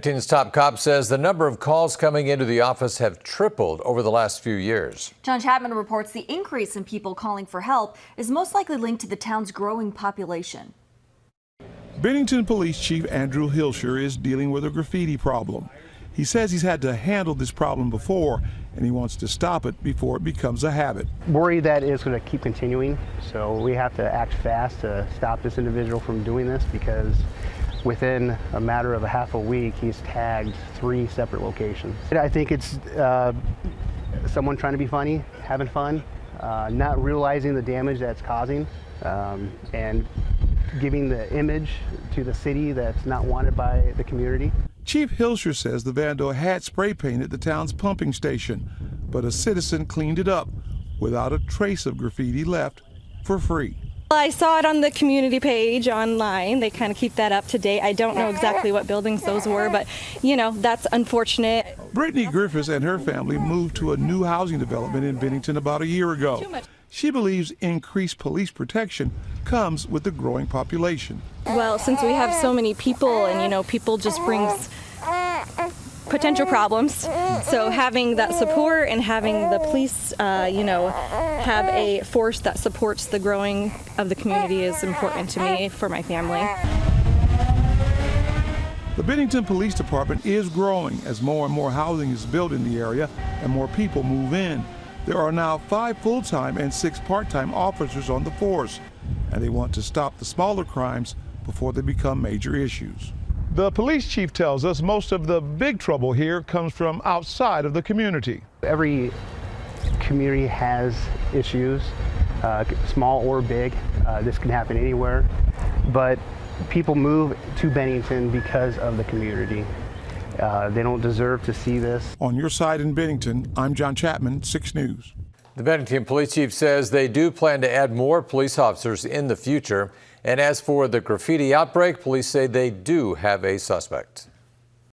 Bennington's top cop says the number of calls coming into the office have tripled over the last few years. John Chapman reports the increase in people calling for help is most likely linked to the town's growing population. Bennington Police Chief Andrew Hilscher is dealing with a graffiti problem. He says he's had to handle this problem before, and he wants to stop it before it becomes a habit. Worry that it's going to keep continuing, so we have to act fast to stop this individual from doing this, because within a matter of a half a week, he's tagged 3 separate locations. I think it's someone trying to be funny, having fun, not realizing the damage that's causing, and giving the image to the city that's not wanted by the community. Chief Hilscher says the vandal had spray painted the town's pumping station, but a citizen cleaned it up without a trace of graffiti left for free. I saw it on the community page online. They kind of keep that up to date. I don't know exactly what buildings those were, but you know, that's unfortunate. Brittany Griffiths and her family moved to a new housing development in Bennington about a year ago. She believes increased police protection comes with the growing population. Well, since we have so many people, and you know, people just brings potential problems. So having that support and having the police, have a force that supports the growing of the community is important to me for my family. The Bennington Police Department is growing as more and more housing is built in the area and more people move in. There are now 5 full-time and 6 part-time officers on the force, and they want to stop the smaller crimes before they become major issues. The police chief tells us most of the big trouble here comes from outside of the community. Every community has issues, small or big. This can happen anywhere, but people move to Bennington because of the community. They don't deserve to see this. On your side in Bennington, I'm John Chapman, 6 News. The Bennington police chief says they do plan to add more police officers in the future. And as for the graffiti outbreak, police say they do have a suspect.